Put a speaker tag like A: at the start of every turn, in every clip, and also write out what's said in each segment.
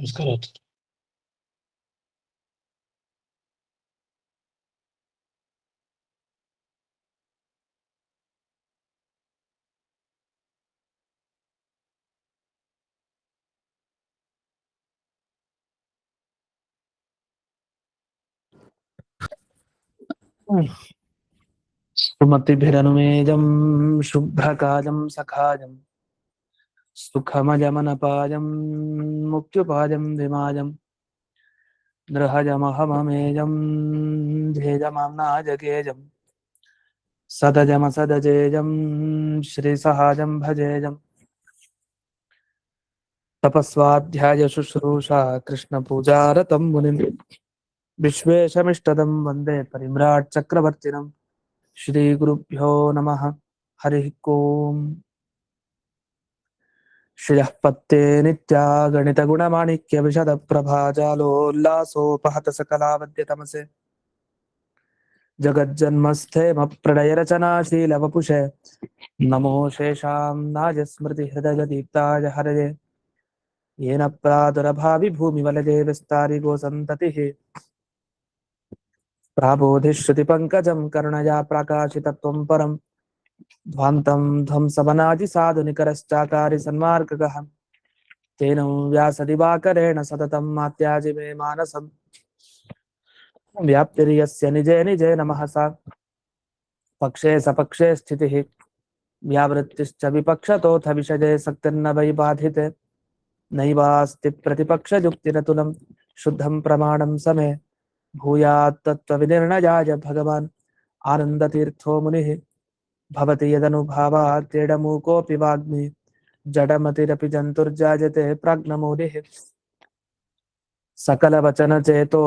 A: ನಮಸ್ಕಾರ. सुमतिभिरनुमेजं शुभ्रकाजं सखाजं सुखमजमनपाजं मुक्त्युपाजं विमाजं नृहजमहममेजं ध्येजमाम्नाजगेजं सदजमसदजेजं श्रीसहाजं भजेजं तपस्वाध्यायशुश्रूषा कृष्णपूजारतं मुनिं विश्वेशमिष्टदं वन्दे परिम्राट् चक्रवर्तिनं श्रीगुरुभ्यो नमः। हरिः ओम्। श्रियः पत्ते नित्या गणितगुणमाणिक्यविशदप्रभाजालोल्लासोपहत सकलावद्यतमसे जगज्जन्मस्थेमप्रलयरचनाशीलवपुषे नमो शेषां नाजस्मृतिहृदयदीप्ताय हरये येन प्रादुरभाविभूमिवलये विस्तारि गोसन्ततिः प्राबोधिश्रुतिपङ्कजं करुणया प्रकाशितत्वं परं ध्वान्तं ध्वंसवनादिसाधुनिकरश्चाकारि सन्मार्गगः तेन व्यासदिवाकरेण सततं मात्याजि मे मानसं व्याप्तिर्यस्य निजे निजे नमः सा पक्षे सपक्षे स्थितिः व्यावृत्तिश्च विपक्षतोऽथ विषये सक्तिर्न वै बाधिते नैवास्ति प्रतिपक्षयुक्तिरतुलं शुद्धं प्रमाणं समे भूयात् तत्त्वविनिर्णयाय भगवान् आनन्दतीर्थो मुनिः भवति यदनुभावात् क्रीडमूकोऽपि वाग्मी जडमतिरपि जन्तुर्जायते प्राज्ञमौलिः सकलवचनचेतो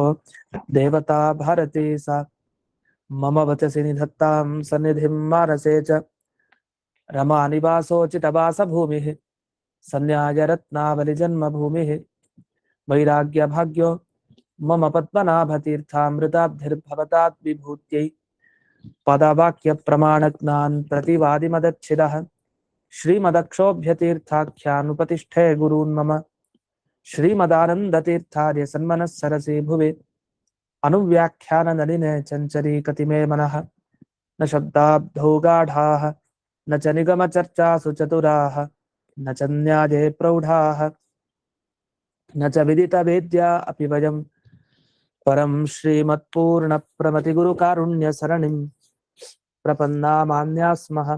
A: देवता भारती सा मम वचसि निधत्तां सन्निधिं मानसे च रमानिवासोचितवासभूमिः सन्न्यायरत्नावलिजन्मभूमिः वैराग्यभाग्यो मम पद्मनाभतीर्थामृताब्धिर्भवतात् विभूत्यै पदवाक्यप्रमाणज्ञान् प्रतिवादिमदच्छिदः श्रीमदक्षोभ्यतीर्थाख्यानुपतिष्ठे गुरून् मम श्रीमदानन्दतीर्थार्य सन्मनः सरसि भुवि अनुव्याख्याननलिने चञ्चरीकतिमे मनः न शब्दाब्धौ गाढाः न च निगमचर्चासु चतुराः न च न्याये प्रौढाः न च विदितवेद्या अपि वयं परं श्रीमत्पूर्णप्रमतिगुरुकारुण्यसरणिं प्रपन्नामान्या स्मः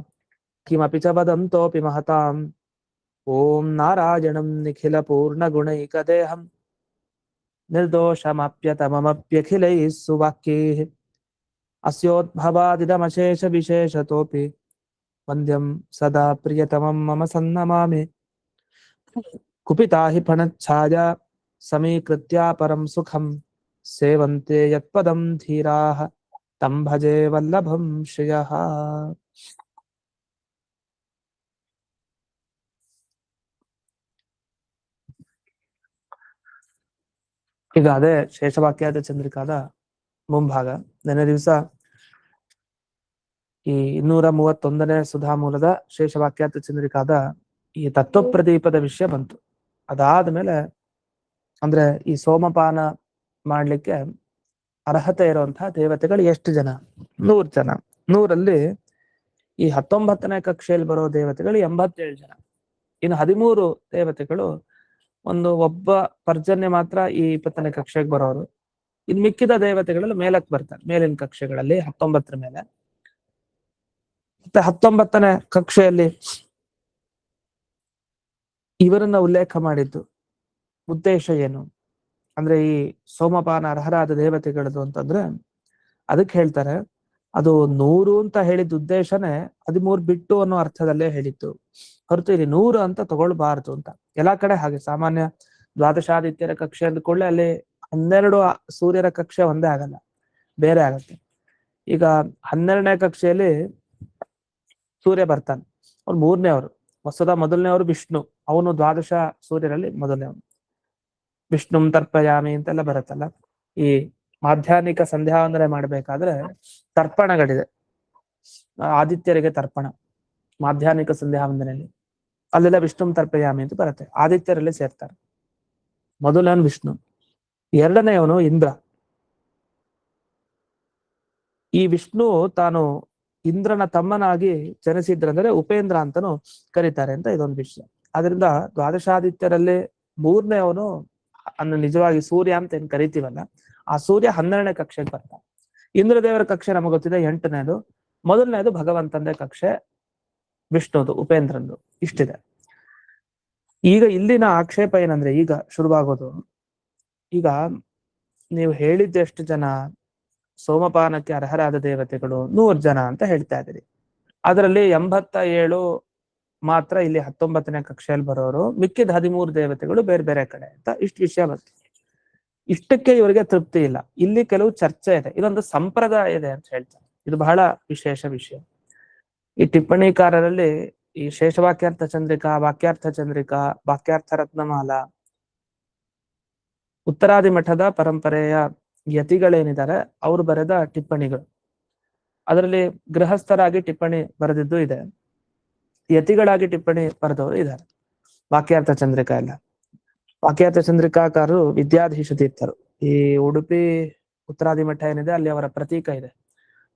A: किमपि च वदन्तोऽपि महताम् ॐ नारायणं निखिलपूर्णगुणैकदेहं निर्दोषमाप्यतममप्यखिलैः सुवाक्यैः अस्योद्भवादिदमशेषविशेषतोऽपि वन्द्यं सदा प्रियतमं मम सन्नमामि कुपिता हि फणच्छाया समीकृत्या परं सुखं सेवन्ते यत्पदं धीराः तं भजे वल्लभं श्रियः। ಈಗ ಅದೇ ಶೇಷವಾಕ್ಯಾದ ಚಂದ್ರಿಕಾದ ಮುಂಭಾಗ. ನೆನೆ ದಿವಸ ಈ 231ನೇ ಸುಧಾಮೂಲದ ಶೇಷವಾಕ್ಯಾತ ಚಂದ್ರಿಕಾದ ಈ ತತ್ವಪ್ರದೀಪದ ವಿಷಯ ಬಂತು. ಅದಾದ್ಮೇಲೆ ಅಂದ್ರೆ ಈ ಸೋಮಪಾನ ಮಾಡ್ಲಿಕ್ಕೆ ಅರ್ಹತೆ ಇರುವಂತಹ ದೇವತೆಗಳು ಎಷ್ಟು ಜನ? 100 ಜನ. 100ರಲ್ಲಿ ಈ 19ನೇ ಕಕ್ಷೆಯಲ್ಲಿ ಬರೋ ದೇವತೆಗಳು 87 ಜನ. ಇನ್ನು 13 ದೇವತೆಗಳು ಒಬ್ಬ ಪರ್ಜನ್ಯ ಮಾತ್ರ ಈ 20ನೇ ಕಕ್ಷೆಗೆ ಬರೋರು. ಇನ್ನು ಮಿಕ್ಕಿದ ದೇವತೆಗಳಲ್ಲಿ ಮೇಲಕ್ಕೆ ಬರ್ತಾರೆ, ಮೇಲಿನ ಕಕ್ಷೆಗಳಲ್ಲಿ 19ರ ಮೇಲೆ. ಮತ್ತೆ 19ನೇ ಕಕ್ಷೆಯಲ್ಲಿ ಇವರನ್ನ ಉಲ್ಲೇಖ ಮಾಡಿದ್ದು ಉದ್ದೇಶ ಏನು ಅಂದ್ರೆ, ಈ ಸೋಮಪಾನ ಅರ್ಹರಾದ ದೇವತೆಗಳದು ಅಂತಂದ್ರೆ ಅದಕ್ಕೆ ಹೇಳ್ತಾರೆ, ಅದು 100 ಅಂತ ಹೇಳಿದ ಉದ್ದೇಶನೇ 13 ಬಿಟ್ಟು ಅನ್ನೋ ಅರ್ಥದಲ್ಲೇ ಹೇಳಿತ್ತು ಹೊರತು ಇಲ್ಲಿ 100 ಅಂತ ತಗೊಳ್ಬಾರ್ದು ಅಂತ. ಎಲ್ಲಾ ಕಡೆ ಹಾಗೆ ಸಾಮಾನ್ಯ ದ್ವಾದಶಾದಿತ್ಯರ ಕಕ್ಷೆ ಅಂದ್ಕೊಳ್ಳೆ ಅಲ್ಲಿ 12 ಸೂರ್ಯರ ಕಕ್ಷೆ ಒಂದೇ ಆಗಲ್ಲ, ಬೇರೆ ಆಗತ್ತೆ. ಈಗ 12ನೇ ಕಕ್ಷೆಯಲ್ಲಿ ಸೂರ್ಯ ಬರ್ತಾನೆ, ಅವ್ರು 3ನೇವರು. ವಸ್ತುತ ಮೊದಲನೇವರು ವಿಷ್ಣು, ಅವನು ದ್ವಾದಶ ಸೂರ್ಯರಲ್ಲಿ ಮೊದಲನೇವನು. ವಿಷ್ಣುಂ ತರ್ಪಯಾಮಿ ಅಂತೆಲ್ಲ ಬರುತ್ತಲ್ಲ. ಈ ಮಾಧ್ಯಾಹ್ನಿಕ ಸಂಧ್ಯಾ ವಂದನೆ ಮಾಡ್ಬೇಕಾದ್ರೆ ತರ್ಪಣಗಳಿದೆ. ಆದಿತ್ಯರಿಗೆ ತರ್ಪಣ ಮಾಧ್ಯಾಹ್ನಿಕ ಸಂಧ್ಯಾ ವಂದನೆಯಲ್ಲಿ, ಅಲ್ಲೆಲ್ಲ ವಿಷ್ಣುಂ ತರ್ಪಯಾಮಿ ಅಂತ ಬರುತ್ತೆ, ಆದಿತ್ಯರಲ್ಲಿ ಸೇರ್ತಾರೆ. ಮೊದಲನೇ ವಿಷ್ಣು, ಎರಡನೆಯವನು ಇಂದ್ರ. ಈ ವಿಷ್ಣು ತಾನು ಇಂದ್ರನ ತಮ್ಮನಾಗಿ ಜನಿಸಿದ್ರಂದ್ರೆ ಉಪೇಂದ್ರ ಅಂತಾನು ಕರೀತಾರೆ ಅಂತ ಇದೊಂದು ವಿಷಯ. ಅದರಿಂದ ದ್ವಾದಶಾದಿತ್ಯರಲ್ಲಿ ಮೂರನೇವನು ನಿಜವಾಗಿ ಸೂರ್ಯ ಅಂತ ಏನ್ ಕರಿತೀವಲ್ಲ, ಆ ಸೂರ್ಯ 12ನೇ ಕಕ್ಷೆಗೆ ಬರ್ತಾನೆ. ಇಂದ್ರದೇವರ ಕಕ್ಷೆ ನಮಗೆ ಗೊತ್ತಿದೆ 8ನೇದು, ಮೊದಲನೇದು ಭಗವಂತಂದೇ ಕಕ್ಷೆ ವಿಷ್ಣುದು, ಉಪೇಂದ್ರಂದು. ಇಷ್ಟಿದೆ. ಈಗ ಇಲ್ಲಿನ ಆಕ್ಷೇಪ ಏನಂದ್ರೆ, ಈಗ ಶುರುವಾಗೋದು, ಈಗ ನೀವು ಹೇಳಿದ್ದೆಷ್ಟು ಜನ ಸೋಮಪಾನಕ್ಕೆ ಅರ್ಹರಾದ ದೇವತೆಗಳು? 100 ಜನ ಅಂತ ಹೇಳ್ತಾ ಇದ್ದೀರಿ. ಅದರಲ್ಲಿ 87 ಮಾತ್ರ ಇಲ್ಲಿ 19ನೇ ಕಕ್ಷೆಯಲ್ಲಿ ಬರೋರು, ಮಿಕ್ಕಿದ 13 ದೇವತೆಗಳು ಬೇರೆ ಬೇರೆ ಕಡೆ ಅಂತ ಇಷ್ಟು ವಿಷಯ ಬಂತು. ಇಷ್ಟಕ್ಕೆ ಇವರಿಗೆ ತೃಪ್ತಿ ಇಲ್ಲ. ಇಲ್ಲಿ ಕೆಲವು ಚರ್ಚೆ ಇದೆ, ಇದೊಂದು ಸಂಪ್ರದಾಯ ಇದೆ ಅಂತ ಹೇಳ್ತಾರೆ. ಇದು ಬಹಳ ವಿಶೇಷ ವಿಷಯ. ಈ ಟಿಪ್ಪಣಿಕಾರರಲ್ಲಿ ಈ ಶೇಷವಾಕ್ಯಾರ್ಥ ಚಂದ್ರಿಕಾ, ವಾಕ್ಯಾರ್ಥ ಚಂದ್ರಿಕಾ, ವಾಕ್ಯಾರ್ಥ ರತ್ನಮಾಲ, ಉತ್ತರಾದಿ ಮಠದ ಪರಂಪರೆಯ ಯತಿಗಳೇನಿದ್ದಾರೆ ಅವರು ಬರೆದ ಟಿಪ್ಪಣಿಗಳು, ಅದರಲ್ಲಿ ಗೃಹಸ್ಥರಾಗಿ ಟಿಪ್ಪಣಿ ಬರೆದಿದ್ದು ಇದೆ, ಯತಿಗಳಾಗಿ ಟಿಪ್ಪಣಿ ಬರೆದವರು ಇದ್ದಾರೆ. ವಾಕ್ಯಾರ್ಥ ಚಂದ್ರಿಕಾ ಎಲ್ಲ, ವಾಕ್ಯಾರ್ಥ ಚಂದ್ರಿಕಾಕಾರರು ವಿದ್ಯಾಧೀಶ ತೀರ್ಥರು. ಈ ಉಡುಪಿ ಉತ್ತರಾದಿ ಮಠ ಏನಿದೆ ಅಲ್ಲಿ ಅವರ ಪ್ರತೀಕ ಇದೆ,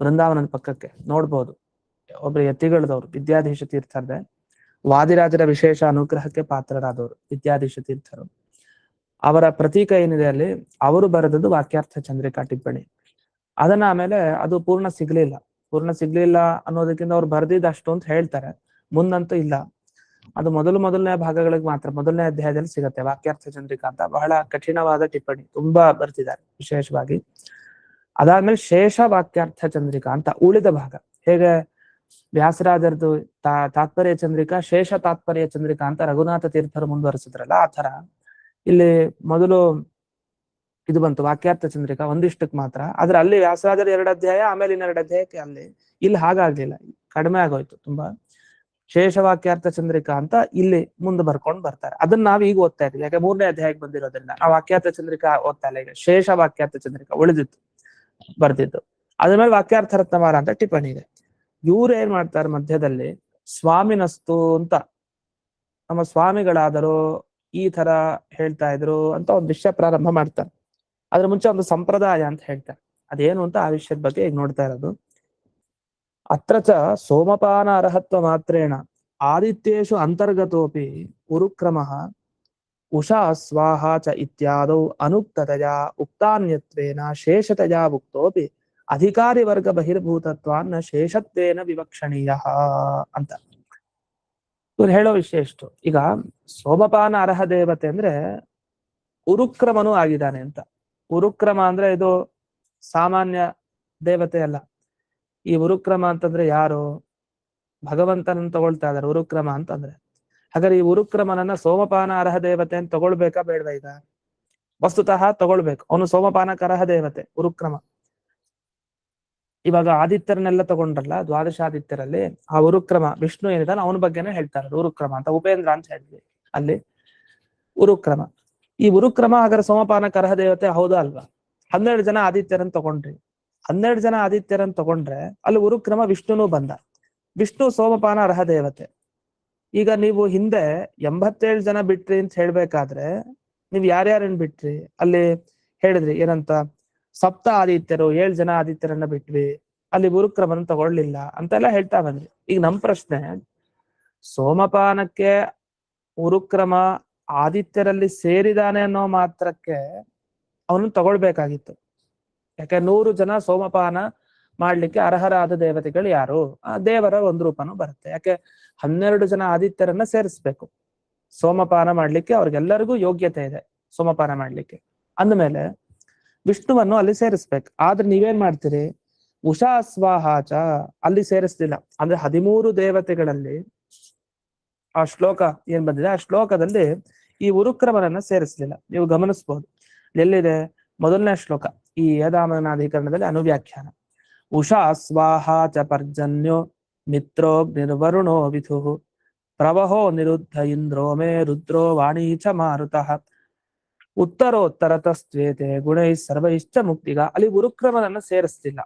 A: ವೃಂದಾವನದ ಪಕ್ಕಕ್ಕೆ ನೋಡ್ಬೋದು. ಒಬ್ರು ಯತಿಗಳದವರು ವಿದ್ಯಾಧೀಶ ತೀರ್ಥರದೆ, ವಾದಿರಾಜರ ವಿಶೇಷ ಅನುಗ್ರಹಕ್ಕೆ ಪಾತ್ರರಾದವರು ವಿದ್ಯಾಧೀಶ ತೀರ್ಥರು. ಅವರ ಪ್ರತೀಕ ಏನಿದೆ ಅಲ್ಲಿ, ಅವರು ಬರೆದದ್ದು ವಾಕ್ಯಾರ್ಥ ಚಂದ್ರಿಕಾ ಟಿಪ್ಪಣಿ. ಅದನ್ನ ಆಮೇಲೆ ಅದು ಪೂರ್ಣ ಸಿಗ್ಲಿಲ್ಲ ಅನ್ನೋದಕ್ಕಿಂತ ಅವ್ರು ಬರ್ದಿದ್ದು ಅಷ್ಟು ಅಂತ ಹೇಳ್ತಾರೆ, ಮುಂದಂತೂ ಇಲ್ಲ. ಅದು ಮೊದಲನೇ ಭಾಗಗಳಿಗೆ ಮಾತ್ರ, ಮೊದಲನೇ ಅಧ್ಯಾಯದಲ್ಲಿ ಸಿಗತ್ತೆ ವಾಕ್ಯಾರ್ಥ ಚಂದ್ರಿಕಾ ಅಂತ. ಬಹಳ ಕಠಿಣವಾದ ಟಿಪ್ಪಣಿ, ತುಂಬಾ ಬರ್ತಿದ್ದಾರೆ ವಿಶೇಷವಾಗಿ. ಅದಾದ್ಮೇಲೆ ಶೇಷ ವಾಕ್ಯಾರ್ಥ ಚಂದ್ರಿಕಾ ಅಂತ ಉಳಿದ ಭಾಗ. ಹೇಗೆ ವ್ಯಾಸರಾಜರದು ತಾತ್ಪರ್ಯ ಚಂದ್ರಿಕಾ, ಶೇಷ ತಾತ್ಪರ್ಯ ಚಂದ್ರಿಕಾ ಅಂತ ರಘುನಾಥ ತೀರ್ಥರು ಮುಂದುವರಿಸಿದ್ರಲ್ಲ, ಆ ತರ ಇಲ್ಲಿ ಮೊದಲು ಇದು ಬಂತು ವಾಕ್ಯಾರ್ಥ ಚಂದ್ರಿಕಾ ಒಂದಿಷ್ಟಕ್ಕೆ ಮಾತ್ರ. ಆದ್ರೆ ಅಲ್ಲಿ ವ್ಯಾಸರಾಜರ 2 ಅಧ್ಯಾಯ, ಆಮೇಲೆ 2 ಅಧ್ಯಾಯಕ್ಕೆ ಅಲ್ಲಿ. ಇಲ್ಲಿ ಹಾಗಾಗ್ಲಿಲ್ಲ, ಕಡಿಮೆ ಆಗೋಯ್ತು ತುಂಬಾ. ಶೇಷ ವಾಕ್ಯಾರ್ಥ ಚಂದ್ರಿಕಾ ಅಂತ ಇಲ್ಲಿ ಮುಂದೆ ಬರ್ಕೊಂಡು ಬರ್ತಾರೆ. ಅದನ್ನ ನಾವ್ ಈಗ ಓದ್ತಾ ಇದ್ದೀವಿ, ಯಾಕೆ 3ನೇ ಅಧ್ಯಾಯಕ್ಕೆ ಬಂದಿರೋದ್ರಿಂದ. ಆ ವಾಕ್ಯಾರ್ಥ ಚಂದ್ರಿಕಾ ಓದ್ತಾ ಇಲ್ಲ ಈಗ, ಶೇಷ ವಾಕ್ಯಾರ್ಥ ಚಂದ್ರಿಕಾ ಉಳಿದಿತ್ತು ಬರ್ದಿದ್ದು. ಅದ್ರ ಮೇಲೆ ವಾಕ್ಯಾರ್ಥ ರತ್ನಮಾಲ ಅಂತ ಟಿಪ್ಪಣಿ ಇದೆ. ಇವ್ರು ಏನ್ ಮಾಡ್ತಾರೆ ಮಧ್ಯದಲ್ಲಿ, ಸ್ವಾಮಿನಸ್ತು ಅಂತ, ನಮ್ಮ ಸ್ವಾಮಿಗಳಾದರೂ ಈ ತರ ಹೇಳ್ತಾ ಇದ್ರು ಅಂತ ಒಂದು ವಿಷಯ ಪ್ರಾರಂಭ ಮಾಡ್ತಾರೆ. ಅದ್ರ ಮುಂಚೆ ಒಂದು ಸಂಪ್ರದಾಯ ಅಂತ ಹೇಳ್ತಾರೆ, ಅದೇನು ಅಂತ ಆ ವಿಷಯದ ಬಗ್ಗೆ ಈಗ ನೋಡ್ತಾ ಇರೋದು. ಅತ್ರ ಚ ಸೋಮಪಾನ ಅರ್ಹತ್ವ ಮಾತ್ರೇಣ ಆದಿತ್ಯೇಷು ಅಂತರ್ಗತೋಪಿ ಉರುಕ್ರಮಃ ಉಷಾ ಸ್ವಾಹ ಚ ಇತ್ಯಾದೌ ಅನುಕ್ತತಯಾ ಉಕ್ತಾನ್ಯತ್ವೇನ ಶೇಷತಯಾ ಉಕ್ತೋಪಿ ಅಧಿಕಾರಿ ವರ್ಗ ಬಹಿರ್ಭೂತತ್ವಾನ್ನ ಶೇಷತ್ವೇನ ವಿವಕ್ಷಣೀಯ ಅಂತ ಇವ್ರು ಹೇಳೋ ವಿಷಯ ಎಷ್ಟು. ಈಗ ಸೋಮಪಾನ ಅರ್ಹ ದೇವತೆ ಅಂದ್ರೆ ಉರುಕ್ರಮನೂ ಆಗಿದ್ದಾನೆ ಅಂತ. ಉರುಕ್ರಮ ಅಂದ್ರೆ ಇದು ಸಾಮಾನ್ಯ ದೇವತೆ ಅಲ್ಲ. ಈ ಉರುಕ್ರಮ ಅಂತಂದ್ರೆ ಯಾರು? ಭಗವಂತನನ್ನು ತಗೊಳ್ತಾ ಇದಾರೆ ಉರುಕ್ರಮ ಅಂತಂದ್ರೆ. ಹಾಗಾದ್ರೆ ಈ ಉರುಕ್ರಮನನ್ನ ಸೋಮಪಾನ ಅರ್ಹ ದೇವತೆ ಅಂತ ತಗೊಳ್ಬೇಕಾ ಬೇಡವಾ? ಈಗ ವಸ್ತುತಃ ತಗೊಳ್ಬೇಕು, ಅವನು ಸೋಮಪಾನಕ ಅರ್ಹ ದೇವತೆ ಉರುಕ್ರಮ. ಇವಾಗ ಆದಿತ್ಯರನ್ನೆಲ್ಲ ತಗೊಂಡ್ರಲ್ಲ, ದ್ವಾದಶಾದಿತ್ಯರಲ್ಲಿ ಆ ಉರುಕ್ರಮ ವಿಷ್ಣು ಏನಿದಾನೆ ಅವನ ಬಗ್ಗೆನೇ ಹೇಳ್ತಾರೆ ಉರುಕ್ರಮ ಅಂತ. ಉಪೇಂದ್ರ ಅಂತ ಹೇಳಿದ್ವಿ ಅಲ್ಲಿ ಉರುಕ್ರಮ. ಈ ಉರುಕ್ರಮ ಹಾಗಾದ್ರೆ ಸೋಮಪಾನಕ ಅರ್ಹ ದೇವತೆ ಹೌದಾ ಅಲ್ವಾ? 12 ಜನ ಆದಿತ್ಯರನ್ನು ತಗೊಂಡ್ರಿ, 12 ಜನ ಆದಿತ್ಯರನ್ನು ತಗೊಂಡ್ರೆ ಅಲ್ಲಿ ಉರುಕ್ರಮ ವಿಷ್ಣುನೂ ಬಂದ. ವಿಷ್ಣು ಸೋಮಪಾನ ಅರ್ಹ ದೇವತೆ. ಈಗ ನೀವು ಹಿಂದೆ 87 ಜನ ಬಿಟ್ರಿ ಅಂತ ಹೇಳ್ಬೇಕಾದ್ರೆ ನೀವ್ ಯಾರ್ಯಾರನ್ನ ಬಿಟ್ರಿ? ಅಲ್ಲಿ ಹೇಳಿದ್ರಿ ಏನಂತ, ಸಪ್ತ ಆದಿತ್ಯರು 7 ಜನ ಆದಿತ್ಯರನ್ನ ಬಿಟ್ವಿ, ಅಲ್ಲಿ ಉರುಕ್ರಮನ ತಗೊಳ್ಳಿಲ್ಲ ಅಂತೆಲ್ಲ ಹೇಳ್ತಾ ಬಂದ್ರಿ. ಈಗ ನಮ್ ಪ್ರಶ್ನೆ, ಸೋಮಪಾನಕ್ಕೆ ಉರುಕ್ರಮ ಆದಿತ್ಯರಲ್ಲಿ ಸೇರಿದಾನೆ ಅನ್ನೋ ಮಾತ್ರಕ್ಕೆ ಅವನನ್ನು ತಗೊಳ್ಬೇಕಾಗಿತ್ತು. ಯಾಕೆ 100 ಜನ ಸೋಮಪಾನ ಮಾಡ್ಲಿಕ್ಕೆ ಅರ್ಹರಾದ ದೇವತೆಗಳು ಯಾರು? ಆ ದೇವರ ಒಂದು ರೂಪನೂ ಬರುತ್ತೆ. ಯಾಕೆ 12 ಜನ ಆದಿತ್ಯರನ್ನ ಸೇರಿಸ್ಬೇಕು ಸೋಮಪಾನ ಮಾಡ್ಲಿಕ್ಕೆ, ಅವ್ರಿಗೆಲ್ಲರಿಗೂ ಯೋಗ್ಯತೆ ಇದೆ ಸೋಮಪಾನ ಮಾಡ್ಲಿಕ್ಕೆ. ಅಂದ್ಮೇಲೆ ವಿಷ್ಣುವನ್ನು ಅಲ್ಲಿ ಸೇರಿಸ್ಬೇಕು. ಆದ್ರೆ ನೀವೇನ್ ಮಾಡ್ತೀರಿ, ಉಷಾ ಸ್ವಾಹಾಚ ಅಲ್ಲಿ ಸೇರಿಸ್ಲಿಲ್ಲ. ಅಂದ್ರೆ 13 ದೇವತೆಗಳಲ್ಲಿ ಆ ಶ್ಲೋಕ ಏನ್ ಬಂದಿದೆ, ಆ ಶ್ಲೋಕದಲ್ಲಿ ಈ ಉರುಕ್ರಮನನ್ನ ಸೇರಿಸ್ಲಿಲ್ಲ. ನೀವು ಗಮನಿಸ್ಬಹುದು, ಎಲ್ಲಿದೆ? ಮೊದಲನೇ ಶ್ಲೋಕ ಈ ಯದಾಮನಾಧಿಕರಣದಲ್ಲಿ ಅನುವ್ಯಾಖ್ಯಾನ. ಉಷಾ ಸ್ವಾಹಾ ಚ ಪರ್ಜನ್ಯೋ ಮಿತ್ರೋ ನಿರ್ವರುಣೋ ವಿಧು ಪ್ರವಹೋ ನಿರುದ್ಧ ಇಂದ್ರೋ ಮೇ ರುದ್ರೋ ವಾಣೀ ಚ ಮಾರುತಃ ಉತ್ತರೋತ್ತರತಸ್ತ್ವೇತೆ ಗುಣೈ ಸರ್ವೈಶ್ಚ ಮುಕ್ತಿಗ. ಅಲ್ಲಿ ಉರುಕ್ರಮನನ್ನ ಸೇರಿಸ್ತಿಲ್ಲ.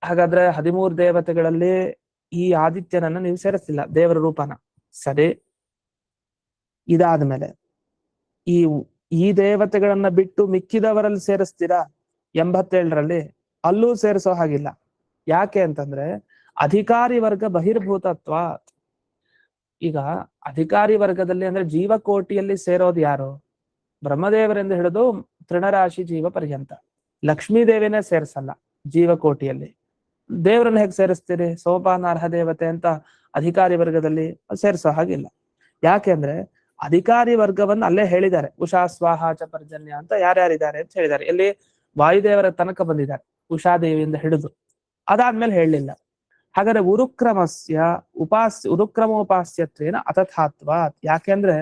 A: ಹಾಗಾದ್ರೆ 13 ದೇವತೆಗಳಲ್ಲಿ ಈ ಆದಿತ್ಯನನ್ನ ನೀವು ಸೇರಿಸ್ತಿಲ್ಲ, ದೇವರ ರೂಪನ. ಸರಿ, ಇದಾದ್ಮೇಲೆ ಈ ಈ ದೇವತೆಗಳನ್ನ ಬಿಟ್ಟು ಮಿಕ್ಕಿದವರಲ್ಲಿ ಸೇರಿಸ್ತೀರಾ 87ರಲ್ಲಿ? ಅಲ್ಲೂ ಸೇರಿಸೋ ಹಾಗಿಲ್ಲ. ಯಾಕೆ ಅಂತಂದ್ರೆ ಅಧಿಕಾರಿ ವರ್ಗ ಬಹಿರ್ಭೂತತ್ವ. ಈಗ ಅಧಿಕಾರಿ ವರ್ಗದಲ್ಲಿ ಅಂದ್ರೆ ಜೀವಕೋಟಿಯಲ್ಲಿ ಸೇರೋದು ಯಾರು? ಬ್ರಹ್ಮದೇವರೆಂದು ಹಿಡಿದು ತೃಣರಾಶಿ ಜೀವ ಪರ್ಯಂತ. ಲಕ್ಷ್ಮೀ ದೇವಿನೇ ಸೇರಿಸಲ್ಲ ಜೀವಕೋಟಿಯಲ್ಲಿ. ದೇವರನ್ನ ಹೇಗೆ ಸೇರಿಸ್ತೀರಿ? ಸೋಪಾನಾರ್ಹ ದೇವತೆ ಅಂತ ಅಧಿಕಾರಿ ವರ್ಗದಲ್ಲಿ ಸೇರಿಸೋ ಹಾಗಿಲ್ಲ. ಯಾಕೆಂದ್ರೆ ಅಧಿಕಾರಿ ವರ್ಗವನ್ನು ಅಲ್ಲೇ ಹೇಳಿದ್ದಾರೆ. ಉಷಾ ಸ್ವಾಹಾಚ ಪರ್ಜನ್ಯ ಅಂತ ಯಾರ್ಯಾರಿದ್ದಾರೆ ಅಂತ ಹೇಳಿದ್ದಾರೆ. ಎಲ್ಲಿ? ವಾಯುದೇವರ ತನಕ ಬಂದಿದ್ದಾರೆ, ಉಷಾದೇವಿಯಿಂದ ಹಿಡಿದು. ಅದಾದ್ಮೇಲೆ ಹೇಳಲಿಲ್ಲ. ಹಾಗಾದ್ರೆ ಉರುಕ್ರಮೋಪಾಸ್ಯತ್ವೇನ ಅತಥಾತ್ವ. ಯಾಕೆಂದ್ರೆ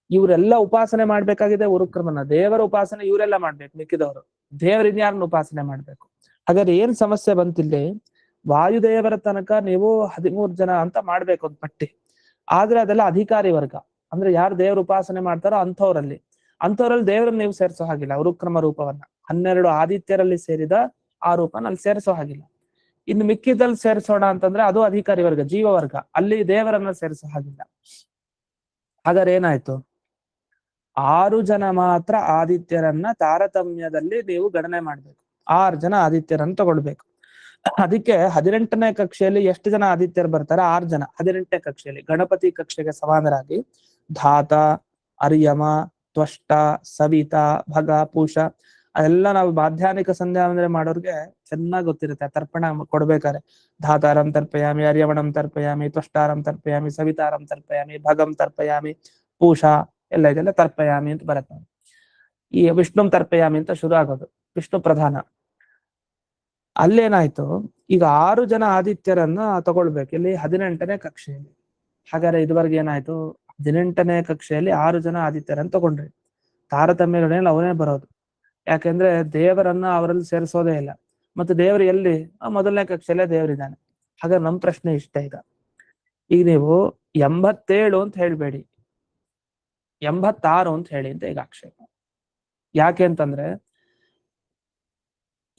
A: ಇವರೆಲ್ಲ ಉಪಾಸನೆ ಮಾಡ್ಬೇಕಾಗಿದೆ ಉರುಕ್ರಮನ. ದೇವರ ಉಪಾಸನೆ ಇವರೆಲ್ಲ ಮಾಡ್ಬೇಕು, ಮಿಕ್ಕಿದವರು. ದೇವರಿನ್ಯಾರನ್ನ ಉಪಾಸನೆ ಮಾಡ್ಬೇಕು. ಹಾಗಾದ್ರೆ ಏನ್ ಸಮಸ್ಯೆ ಬಂತಿಲ್ಲಿ? ವಾಯುದೇವರ ತನಕ ನೀವು 13 ಜನ ಅಂತ ಮಾಡ್ಬೇಕು ಒಂದು ಪಟ್ಟಿ. ಆದ್ರೆ ಅದೆಲ್ಲ ಅಧಿಕಾರಿ ವರ್ಗ, ಅಂದ್ರೆ ಯಾರು ದೇವ್ರ ಉಪಾಸನೆ ಮಾಡ್ತಾರೋ ಅಂಥವ್ರಲ್ಲಿ ದೇವರನ್ನ ನೀವು ಸೇರಿಸೋ ಹಾಗಿಲ್ಲ. ಉರುಕ್ರಮ ರೂಪವನ್ನ 12 ಆದಿತ್ಯರಲ್ಲಿ ಸೇರಿದ ಆ ರೂಪನ ಅಲ್ಲಿ ಸೇರಿಸೋ ಹಾಗಿಲ್ಲ. ಇನ್ನು ಮಿಕ್ಕಿದಲ್ಲಿ ಸೇರಿಸೋಣ ಅಂತಂದ್ರೆ ಅದು ಅಧಿಕಾರಿ ವರ್ಗ, ಜೀವ ವರ್ಗ. ಅಲ್ಲಿ ದೇವರನ್ನ ಸೇರಿಸೋ ಹಾಗಿಲ್ಲ. ಹಾಗಾದ್ರೆ ಏನಾಯ್ತು? 6 ಜನ ಮಾತ್ರ ಆದಿತ್ಯರನ್ನ ತಾರತಮ್ಯದಲ್ಲಿ ನೀವು ಗಣನೆ ಮಾಡ್ಬೇಕು. 6 ಜನ ಆದಿತ್ಯರನ್ನ ತಗೊಳ್ಬೇಕು. ಅದಕ್ಕೆ 18ನೇ ಕಕ್ಷೆಯಲ್ಲಿ ಎಷ್ಟು ಜನ ಆದಿತ್ಯರು ಬರ್ತಾರೆ? 6 ಜನ. 18ನೇ ಕಕ್ಷೆಯಲ್ಲಿ ಗಣಪತಿ ಕಕ್ಷೆಗೆ ಸಮಾನರಾಗಿ ಧಾತ, ಅರ್ಯಮ, ತ್ವಷ್ಟ, ಸವಿತ, ಭಗ, ಪೂಷ ಅದೆಲ್ಲ ನಾವು ಮಾಧ್ಯಾಹ್ನಿಕ ಸಂಧ್ಯಾ ವಂದನೆ ಮಾಡೋರ್ಗೆ ಚೆನ್ನಾಗಿ ಗೊತ್ತಿರುತ್ತೆ. ತರ್ಪಣ ಕೊಡ್ಬೇಕಾರೆ ಧಾತಾರಂ ತರ್ಪಯಾಮಿ, ಅರ್ಯವಣಂ ತರ್ಪಯಾಮಿ, ತ್ವಷ್ಟಾರಂ ತರ್ಪಯಾಮಿ, ಸವಿತಾರಂ ತರ್ಪಯಾಮಿ, ಭಗಂ ತರ್ಪಯಾಮಿ, ಪೂಷಾ ಇದೆಲ್ಲ ತರ್ಪಯಾಮಿ ಅಂತ ಬರುತ್ತೆ. ಈ ವಿಷ್ಣುಂ ತರ್ಪಯಾಮಿ ಅಂತ ಶುರು ಆಗೋದು, ವಿಷ್ಣು ಪ್ರಧಾನ. ಅಲ್ಲೇನಾಯ್ತು? ಈಗ 6 ಜನ ಆದಿತ್ಯರನ್ನ ತಗೊಳ್ಬೇಕು. ಇಲ್ಲಿ 18ನೇ ಕಕ್ಷೆಯಲ್ಲಿ. ಹಾಗಾದ್ರೆ ಇದುವರೆಗೆ ಏನಾಯ್ತು? 18ನೇ ಕಕ್ಷೆಯಲ್ಲಿ 6 ಜನ ಆದಿತ್ಯರನ್ನ ತಗೊಂಡ್ರಿ. ತಾರತಮ್ಯಗಳೇನು ಅವನೇ ಬರೋದು. ಯಾಕೆಂದ್ರೆ ದೇವರನ್ನ ಅವರಲ್ಲಿ ಸೇರಿಸೋದೇ ಇಲ್ಲ. ಮತ್ತೆ ದೇವರು ಎಲ್ಲಿ? ಮೊದಲನೇ ಕಕ್ಷೆಯಲ್ಲೇ ದೇವರಿದ್ದಾನೆ. ಹಾಗಾದ್ರೆ ನಮ್ ಪ್ರಶ್ನೆ ಇಷ್ಟ. ಈಗ ನೀವು 87 ಅಂತ ಹೇಳ್ಬೇಡಿ, 86 ಅಂತ ಹೇಳಿ ಅಂತ ಈಗ ಆಕ್ಷೇಪ. ಯಾಕೆ ಅಂತಂದ್ರೆ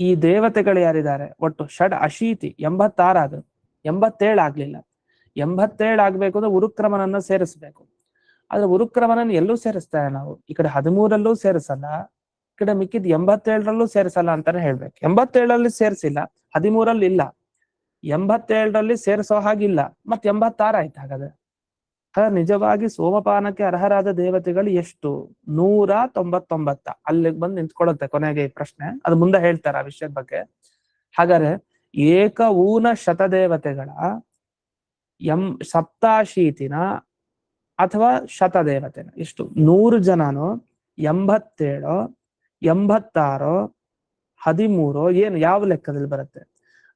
A: ಈ ದೇವತೆಗಳು ಯಾರಿದ್ದಾರೆ ಒಟ್ಟು ಷಡ್ ಅಶೀತಿ, 86 ಆದ್ರು, 87 ಆಗ್ಲಿಲ್ಲ. 87 ಆಗ್ಬೇಕು ಅಂದ್ರೆ ಉರುಕ್ರಮನನ್ನ ಸೇರಿಸ್ಬೇಕು. ಆದ್ರೆ ಉರುಕ್ರಮನನ್ನ ಎಲ್ಲೂ ಸೇರಿಸ್ತಾರೆ ನಾವು. ಈ ಕಡೆ 13ರಲ್ಲೂ ಸೇರಿಸಲ್ಲ, ಈ ಕಡೆ ಮಿಕ್ಕಿದ್ 87ರಲ್ಲೂ ಸೇರಿಸಲ್ಲ ಅಂತಾನೆ ಹೇಳ್ಬೇಕು. 87ರಲ್ಲಿ ಸೇರಿಸಿಲ್ಲ, 13ರಲ್ಲಿ ಇಲ್ಲ, 87ರಲ್ಲಿ ಸೇರಿಸೋ ಹಾಗಿಲ್ಲ, ಮತ್ 86 ಆಯ್ತು. ಹಾಗಾದ್ರೆ ನಿಜವಾಗಿ ಸೋಮಪಾನಕ್ಕೆ ಅರ್ಹರಾದ ದೇವತೆಗಳು ಎಷ್ಟು? 199. ಅಲ್ಲಿಗೆ ಬಂದು ನಿಂತ್ಕೊಳ್ಳುತ್ತೆ ಕೊನೆಗೆ ಈ ಪ್ರಶ್ನೆ. ಅದು ಮುಂದೆ ಹೇಳ್ತಾರೆ ಆ ವಿಷಯದ ಬಗ್ಗೆ. ಹಾಗಾದ್ರೆ ಏಕ ಊನ ಶತದೇವತೆಗಳ ಸಪ್ತಾಶೀತಿನ ಅಥವಾ ಶತದೇವತೆನ ಎಷ್ಟು? 100 ಜನನೋ 87, 86, 13 ಏನು ಯಾವ ಲೆಕ್ಕದಲ್ಲಿ ಬರುತ್ತೆ?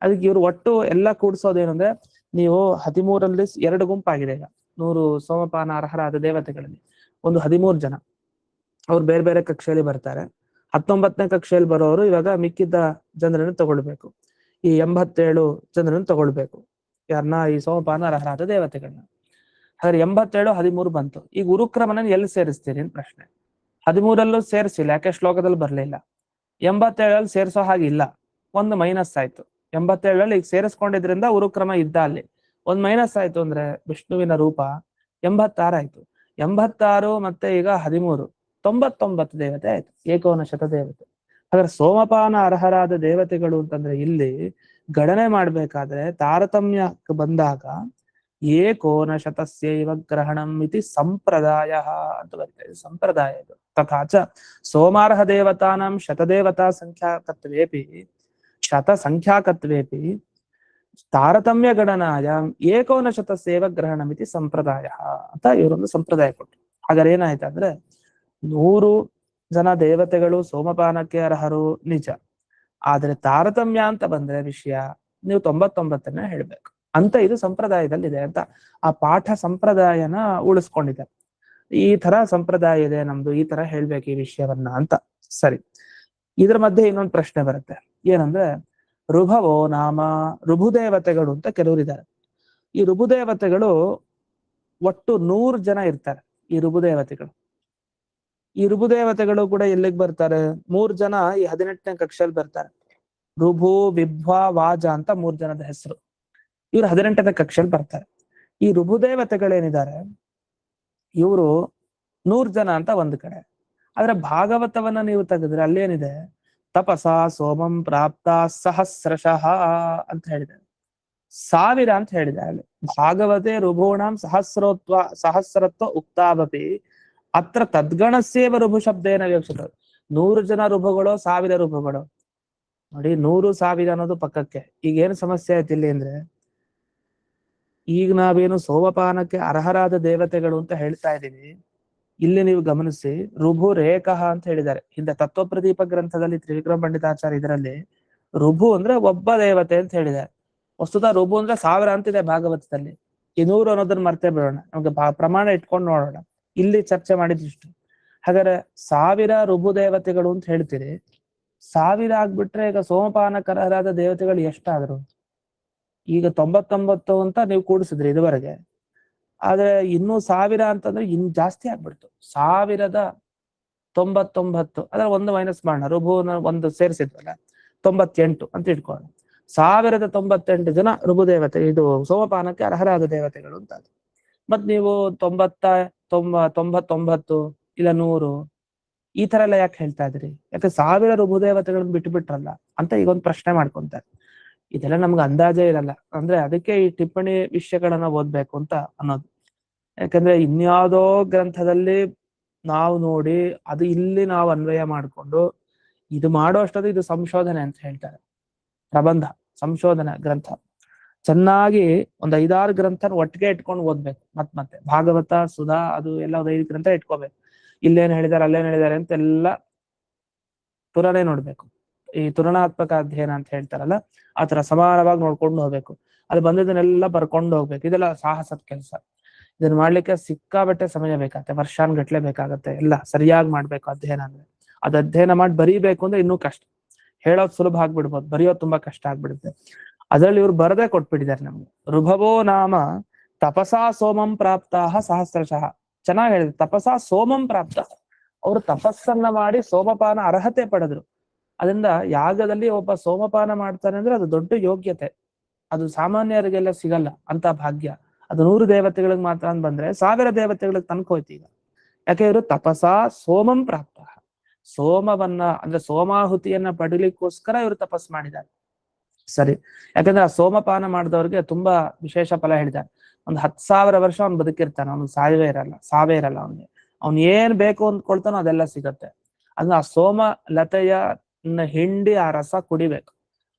A: ಅದಕ್ಕೆ ಇವ್ರು ಒಟ್ಟು ಎಲ್ಲ ಕೂಡಿಸೋದೇನಂದ್ರೆ, ನೀವು 13ರಲ್ಲಿ 2 ಗುಂಪಾಗಿದೆ. ಈಗ 100 ಸೋಮಪಾನ ಅರ್ಹರಾದ ದೇವತೆಗಳಲ್ಲಿ ಒಂದು 13 ಜನ, ಅವ್ರು ಬೇರೆ ಬೇರೆ ಕಕ್ಷೆಯಲ್ಲಿ ಬರ್ತಾರೆ. 19ನೇ ಕಕ್ಷೆಯಲ್ಲಿ ಬರೋರು ಇವಾಗ ಮಿಕ್ಕಿದ್ದ ಜನರನ್ನು ತಗೊಳ್ಬೇಕು. ಈ 87 ಜನರನ್ನು ತಗೊಳ್ಬೇಕು. ಯಾರನ್ನ? ಈ ಸೋಮಪಾನ ಅರ್ಹರಾದ ದೇವತೆಗಳನ್ನ. ಹಾಗಾದ್ರೆ 87, 13 ಬಂತು. ಈಗ ಉರುಕ್ರಮನ ಎಲ್ಲಿ ಸೇರಿಸ್ತೀರಿ ಅಂತ ಪ್ರಶ್ನೆ. 13ರಲ್ಲೂ ಸೇರಿಸಿಲ್ಲ, ಯಾಕೆ ಶ್ಲೋಕದಲ್ಲಿ ಬರ್ಲಿಲ್ಲ. 87ರಲ್ಲಿ ಸೇರಿಸೋ ಹಾಗಿಲ್ಲ, ಒಂದು ಮೈನಸ್ ಆಯ್ತು. 87ರಲ್ಲಿ ಈಗ ಸೇರಿಸ್ಕೊಂಡಿದ್ರಿಂದ ಉರುಕ್ರಮ ಇದ್ದ ಅಲ್ಲಿ ಒಂದ್ ಮೈನಸ್ ಆಯ್ತು ಅಂದ್ರೆ ವಿಷ್ಣುವಿನ ರೂಪ 86 ಆಯ್ತು. 86 ಮತ್ತೆ ಈಗ 13, 99 ದೇವತೆ ಆಯ್ತು, ಏಕೋನ ಶತ ದೇವತೆ. ಹಾಗಾದ್ರೆ ಸೋಮಪಾನ ಅರ್ಹರಾದ ದೇವತೆಗಳು ಅಂತಂದ್ರೆ ಇಲ್ಲಿ ಗಣನೆ ಮಾಡ್ಬೇಕಾದ್ರೆ ತಾರತಮ್ಯಕ್ಕೆ ಬಂದಾಗ ಏಕೋನ ಶತಸ್ಯೈವ ಗ್ರಹಣಂ ಇತಿ ಸಂಪ್ರದಾಯ ಅಂತ ಬರ್ತದೆ. ಸಂಪ್ರದಾಯ ಇದು. ತಥಾಚ ಸೋಮಾರ್ಹ ದೇವತಾನಾಂ ಶತದೇವತಾ ಸಂಖ್ಯಾಕತ್ವೇಪಿ ಶತಸಂಖ್ಯಾಕತ್ವೇಪಿ ತಾರತಮ್ಯ ಗಣನಾಯ ಏಕೋನ ಶತಸ್ಯೈವ ಗ್ರಹಣಮಿತಿ ಸಂಪ್ರದಾಯ ಅಂತ ಇವರೊಂದು ಸಂಪ್ರದಾಯ ಕೊಟ್ಟರು. ಹಾಗಾದ್ರೆ ಏನಾಯ್ತು ಅಂದ್ರೆ 100 ಜನ ದೇವತೆಗಳು ಸೋಮಪಾನಕ್ಕೆ ಅರ್ಹರು ನಿಜ, ಆದ್ರೆ ತಾರತಮ್ಯ ಅಂತ ಬಂದ್ರೆ ವಿಷಯ ನೀವು 99ನ್ನ ಹೇಳ್ಬೇಕು ಅಂತ ಇದು ಸಂಪ್ರದಾಯದಲ್ಲಿದೆ ಅಂತ ಆ ಪಾಠ ಸಂಪ್ರದಾಯನ ಉಳಿಸ್ಕೊಂಡಿದ್ದಾರೆ. ಈ ತರ ಸಂಪ್ರದಾಯ ಇದೆ ನಮ್ದು, ಈ ತರ ಹೇಳ್ಬೇಕು ಈ ವಿಷಯವನ್ನ ಅಂತ. ಸರಿ, ಇದ್ರ ಮಧ್ಯೆ ಇನ್ನೊಂದು ಪ್ರಶ್ನೆ ಬರುತ್ತೆ. ಏನಂದ್ರೆ ಋಭವೋ ನಾಮ ಋಭುದೇವತೆಗಳು ಅಂತ ಕೆಲವರಿದ್ದಾರೆ. ಈ ಋಭುದೇವತೆಗಳು ಒಟ್ಟು 100 ಜನ ಇರ್ತಾರೆ. ಈ ಋಭುದೇವತೆಗಳು ಕೂಡ ಎಲ್ಲಿಗೆ ಬರ್ತಾರೆ? 3 ಜನ ಈ 18ನೇ ಕಕ್ಷೆಯಲ್ಲಿ ಬರ್ತಾರೆ. ಋಭು, ವಿಭ್ವಾ, ವಾಜ ಅಂತ 3 ಜನದ ಹೆಸರು. ಇವ್ರು 18ನೇ ಕಕ್ಷೆಯಲ್ಲಿ ಬರ್ತಾರೆ. ಈ ಋಭುದೇವತೆಗಳೇನಿದ್ದಾರೆ ಇವರು 100 ಜನ ಅಂತ ಒಂದ್ ಕಡೆ, ಆದ್ರೆ ಭಾಗವತವನ್ನ ನೀವು ತೆಗೆದ್ರೆ ಅಲ್ಲೇನಿದೆ, ತಪಸ ಸೋಮಂ ಪ್ರಾಪ್ತ ಸಹಸ್ರಶಃ ಅಂತ ಹೇಳಿದೆ, 1000 ಅಂತ ಹೇಳಿದೆ ಅಲ್ಲಿ. ಭಾಗವತೆ ರುಭೂಣಾಂ ಸಹಸ್ರತ್ವ ಉಕ್ತಾವಪಿ ಅತ್ರ ತದ್ಗಣಸ್ಯೇವ ರುಭು ಶಬ್ದೇನ ವಿವಕ್ಷಿತ. 100 ಜನ ರುಭುಗಳು, 1000 ರುಭುಗಳು ನೋಡಿ, 100 1000 ಅನ್ನೋದು ಪಕ್ಕಕ್ಕೆ. ಈಗ ಏನು ಸಮಸ್ಯೆ ಆಯ್ತು ಇಲ್ಲಿ ಅಂದ್ರೆ, ಈಗ ನಾವೇನು ಸೋಮಪಾನಕ್ಕೆ ಅರ್ಹರಾದ ದೇವತೆಗಳು ಅಂತ ಹೇಳ್ತಾ ಇದ್ದೀವಿ, ಇಲ್ಲಿ ನೀವು ಗಮನಿಸಿ ರುಭು ರೇಖಃ ಅಂತ ಹೇಳಿದ್ದಾರೆ. ಹಿಂದೆ ತತ್ವಪ್ರದೀಪ ಗ್ರಂಥದಲ್ಲಿ ತ್ರಿವಿಕ್ರಮ ಪಂಡಿತಾಚಾರ್ಯ ಇದರಲ್ಲಿ ರುಭು ಅಂದ್ರೆ ಒಬ್ಬ ದೇವತೆ ಅಂತ ಹೇಳಿದ್ದಾರೆ. ವಸ್ತುತ ರುಭು ಅಂದ್ರೆ 1000 ಅಂತಿದೆ ಭಾಗವತದಲ್ಲಿ. ಈ 100 ಅನ್ನೋದನ್ನ ಮರ್ತೇ ಬಿಡೋಣ, ನಮ್ಗೆ ಪ್ರಮಾಣ ಇಟ್ಕೊಂಡು ನೋಡೋಣ. ಇಲ್ಲಿ ಚರ್ಚೆ ಮಾಡಿದಿಷ್ಟು. ಹಾಗಾದ್ರೆ 1000 ರುಭು ದೇವತೆಗಳು ಅಂತ ಹೇಳ್ತೀರಿ, 1000 ಆಗ್ಬಿಟ್ರೆ ಈಗ ಸೋಮಪಾನಕರಹರಾದ ದೇವತೆಗಳು ಎಷ್ಟಾದ್ರು? ಈಗ 99 ಅಂತ ನೀವು ಕೂಡಿಸಿದ್ರಿ ಇದುವರೆಗೆ, ಆದ್ರೆ ಇನ್ನೂ 1000 ಅಂತಂದ್ರೆ ಇನ್ ಜಾಸ್ತಿ ಆಗ್ಬಿಡ್ತು. 1099 ಅದ್ರ ಒಂದು ಮೈನಸ್ ಮಾಡೋಣ, ರುಭುನ ಒಂದು ಸೇರಿಸಿದ್ವಲ್ಲ, 98 ಅಂತ ಇಟ್ಕೊಳ್ಳೋಣ. 1098 ಜನ ರುಭು ದೇವತೆ, ಇದು ಸೋಮಪಾನಕ್ಕೆ ಅರ್ಹರಾದ ದೇವತೆಗಳು ಅಂತ. ಮತ್ ನೀವು 99 ಇಲ್ಲ 100 ಈ ತರ ಎಲ್ಲ ಯಾಕೆ ಹೇಳ್ತಾ ಇದ್ರಿ? ಯಾಕೆ 1000 ರುಭು ದೇವತೆಗಳನ್ನ ಬಿಟ್ಟು ಬಿಟ್ರಲ್ಲ ಅಂತ ಈಗ ಒಂದು ಪ್ರಶ್ನೆ ಮಾಡ್ಕೊಂತಾರೆ. ಇದೆಲ್ಲ ನಮ್ಗೆ ಅಂದಾಜೇ ಇರಲ್ಲ, ಅಂದ್ರೆ ಅದಕ್ಕೆ ಈ ಟಿಪ್ಪಣಿ ವಿಷಯಗಳನ್ನ ಓದ್ಬೇಕು ಅಂತ ಅನ್ನೋದು. ಯಾಕಂದ್ರೆ ಇನ್ಯಾವುದೋ ಗ್ರಂಥದಲ್ಲಿ ನಾವು ನೋಡಿ ಅದು ಇಲ್ಲಿ ನಾವು ಅನ್ವಯ ಮಾಡಿಕೊಂಡು ಇದು ಮಾಡೋ ಅಷ್ಟೊಂದು ಇದು ಸಂಶೋಧನೆ ಅಂತ ಹೇಳ್ತಾರೆ. ಪ್ರಬಂಧ ಸಂಶೋಧನೆ ಗ್ರಂಥ ಚೆನ್ನಾಗಿ ಒಂದು 5-6 ಗ್ರಂಥ ಒಟ್ಟಿಗೆ ಇಟ್ಕೊಂಡು ಓದ್ಬೇಕು. ಮತ್ತೆ ಭಾಗವತ ಸುಧಾ ಅದು ಎಲ್ಲ 5 ಗ್ರಂಥ ಇಟ್ಕೋಬೇಕು. ಇಲ್ಲೇನ್ ಹೇಳಿದಾರೆ ಅಲ್ಲೇನ್ ಹೇಳಿದಾರೆ ಅಂತ ಎಲ್ಲ ತುಲನೆ ನೋಡ್ಬೇಕು. ಈ ತುಲನಾತ್ಮಕ ಅಧ್ಯಯನ ಅಂತ ಹೇಳ್ತಾರಲ್ಲ, ಆತರ ಸಮಾನವಾಗಿ ನೋಡ್ಕೊಂಡು ಹೋಗ್ಬೇಕು. ಅಲ್ಲಿ ಬಂದಿದ್ದನ್ನೆಲ್ಲ ಬರ್ಕೊಂಡು ಹೋಗ್ಬೇಕು. ಇದೆಲ್ಲ ಸಾಹಸದ ಕೆಲಸ. ಇದನ್ನ ಮಾಡ್ಲಿಕ್ಕೆ ಸಿಕ್ಕಾಬಟ್ಟೆ ಸಮಯ ಬೇಕಾಗತ್ತೆ, ವರ್ಷಾನ್ಗಟ್ಲೆ ಬೇಕಾಗತ್ತೆ. ಎಲ್ಲ ಸರಿಯಾಗಿ ಮಾಡ್ಬೇಕು ಅಧ್ಯಯನ ಅಂದ್ರೆ. ಅದ್ ಅಧ್ಯಯನ ಮಾಡಿ ಬರೀಬೇಕು ಅಂದ್ರೆ ಇನ್ನೂ ಕಷ್ಟ. ಹೇಳೋದ್ ಸುಲಭ ಆಗ್ಬಿಡ್ಬೋದು, ಬರೆಯೋದು ತುಂಬಾ ಕಷ್ಟ ಆಗ್ಬಿಡುತ್ತೆ. ಅದ್ರಲ್ಲಿ ಇವ್ರು ಬರದೇ ಕೊಟ್ಬಿಟ್ಟಿದ್ದಾರೆ ನಮ್ಗೆ. ರುಭವೋ ನಾಮ ತಪಸಾ ಸೋಮಂ ಪ್ರಾಪ್ತಾಹ ಸಹಸ್ರಶಃ. ಚೆನ್ನಾಗಿ ಹೇಳಿದ್ರು, ತಪಸಾ ಸೋಮಂ ಪ್ರಾಪ್ತ. ಅವರು ತಪಸ್ಸನ್ನ ಮಾಡಿ ಸೋಮಪಾನ ಅರ್ಹತೆ ಪಡೆದ್ರು. ಅದರಿಂದ ಯಾಗದಲ್ಲಿ ಒಬ್ಬ ಸೋಮಪಾನ ಮಾಡ್ತಾನೆ ಅಂದ್ರೆ ಅದು ದೊಡ್ಡ ಯೋಗ್ಯತೆ. ಅದು ಸಾಮಾನ್ಯರಿಗೆಲ್ಲ ಸಿಗಲ್ಲ ಅಂತ ಭಾಗ್ಯ. ಅದು 100 ದೇವತೆಗಳಿಗೆ ಮಾತ್ರ ಅಂತ ಬಂದ್ರೆ 1000 ದೇವತೆಗಳಿಗೆ ತನ್ಕೋಯ್ತು ಈಗ. ಯಾಕೆ ಇವರು ತಪಸಾ ಸೋಮಂ ಪ್ರಾಪ್ತ, ಸೋಮವನ್ನ ಅಂದ್ರೆ ಸೋಮಾಹುತಿಯನ್ನ ಪಡಿಲಿಕ್ಕೋಸ್ಕರ ಇವರು ತಪಸ್ ಮಾಡಿದ್ದಾರೆ. ಸರಿ, ಯಾಕಂದ್ರೆ ಆ ಸೋಮಪಾನ ಮಾಡಿದವ್ರಿಗೆ ತುಂಬಾ ವಿಶೇಷ ಫಲ ಹೇಳಿದ್ದಾರೆ. ಒಂದು 10,000 ವರ್ಷ ಅವ್ನು ಬದುಕಿರ್ತಾನೆ, ಅವ್ನು ಸಾವೇ ಇರಲ್ಲ ಅವ್ನಿಗೆ. ಅವ್ನ್ ಏನ್ ಬೇಕು ಅಂದ್ಕೊಳ್ತಾನೋ ಅದೆಲ್ಲ ಸಿಗತ್ತೆ. ಅದನ್ನ ಆ ಸೋಮ ಲತೆಯ ಹಿಂಡಿ ಆ ರಸ ಕುಡಿಬೇಕು.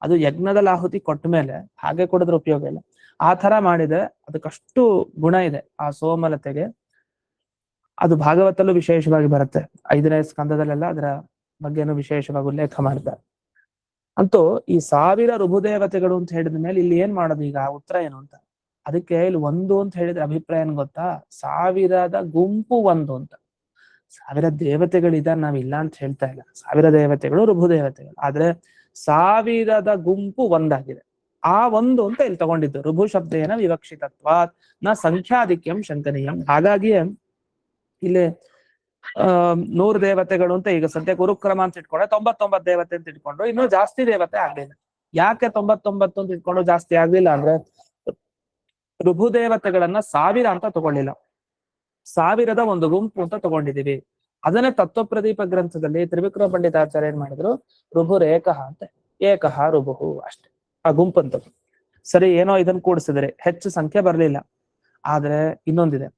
A: ಅದು ಯಜ್ಞದಲ್ಲಿ ಆಹುತಿ ಕೊಟ್ಟ ಮೇಲೆ ಹಾಗೆ ಕುಡಿದ್ರೆ ಉಪಯೋಗ ಇಲ್ಲ. ಆ ತರ ಮಾಡಿದ್ರೆ ಅದಕ್ಕಷ್ಟು ಗುಣ ಇದೆ ಆ ಸೋಮಲತೆಗೆ. ಅದು ಭಾಗವತಲ್ಲೂ ವಿಶೇಷವಾಗಿ ಬರುತ್ತೆ. 5ನೇ ಸ್ಕಂದದಲ್ಲೆಲ್ಲ ಅದರ ಬಗ್ಗೆನೂ ವಿಶೇಷವಾಗಿ ಉಲ್ಲೇಖ ಮಾಡ್ತಾರೆ. ಅಂತೂ ಈ 1000 ರುಭುದೇವತೆಗಳು ಅಂತ ಹೇಳಿದ ಮೇಲೆ ಇಲ್ಲಿ ಏನ್ ಮಾಡೋದು ಈಗ, ಉತ್ತರ ಏನು ಅಂತ. ಅದಕ್ಕೆ ಇಲ್ಲಿ 1 ಅಂತ ಹೇಳಿದ್ರೆ ಅಭಿಪ್ರಾಯ ಏನ್ ಗೊತ್ತಾ, 1000ದ ಗುಂಪು 1 ಅಂತ. 1000 ದೇವತೆಗಳಿದ್ದಾರೆ, ನಾವ್ ಇಲ್ಲ ಅಂತ ಹೇಳ್ತಾ ಇಲ್ಲ. 1000 ದೇವತೆಗಳು ರುಭುದೇವತೆಗಳು, ಆದ್ರೆ 1000ದ ಗುಂಪು ಒಂದಾಗಿದೆ. ಆ 1 ಅಂತ ಇಲ್ಲಿ ತಗೊಂಡಿದ್ದು. ರುಭು ಶಬ್ದೇನ ವಿವಕ್ಷಿತತ್ವಾತ್ ನ ಸಂಖ್ಯಾಧಿಕ್ಯಂ ಶಂಕನೀಯಂ. ಹಾಗಾಗಿಯೇ ಇಲ್ಲಿ 100 ದೇವತೆಗಳು ಅಂತ ಈಗ ಸದ್ಯ ಗುರುಕ್ರಮ ಅಂತ ಇಟ್ಕೊಂಡ್ರೆ 99 ದೇವತೆ ಅಂತ ಇಟ್ಕೊಂಡು ಇನ್ನೂ ಜಾಸ್ತಿ ದೇವತೆ ಆಗ್ಲಿಲ್ಲ. ಯಾಕೆ 99 ಅಂತ ಇಟ್ಕೊಂಡು ಜಾಸ್ತಿ ಆಗ್ಲಿಲ್ಲ ಅಂದ್ರೆ, ರುಭು ದೇವತೆಗಳನ್ನ 1000 ಅಂತ ತಗೊಳ್ಳಿಲ್ಲ, 1000ದ ಒಂದು ಗುಂಪು ಅಂತ ತಗೊಂಡಿದೀವಿ. ಅದನ್ನೇ ತತ್ವಪ್ರದೀಪ ಗ್ರಂಥದಲ್ಲಿ ತ್ರಿವಿಕ್ರಮ ಪಂಡಿತಾಚಾರ್ಯ ಏನ್ ಮಾಡಿದ್ರು, ರುಭು ರೇಖಃ ಅಂತ, ಏಕಃ ರುಭು ಅಷ್ಟೇ ಆ ಗುಂಪು ಅಂತ. ಸರಿ, ಏನೋ ಇದನ್ನ ಕೂಡಿಸಿದ್ರೆ ಹೆಚ್ಚು ಸಂಖ್ಯೆ ಬರ್ಲಿಲ್ಲ. ಆದ್ರೆ ಇನ್ನೊಂದಿದೆ,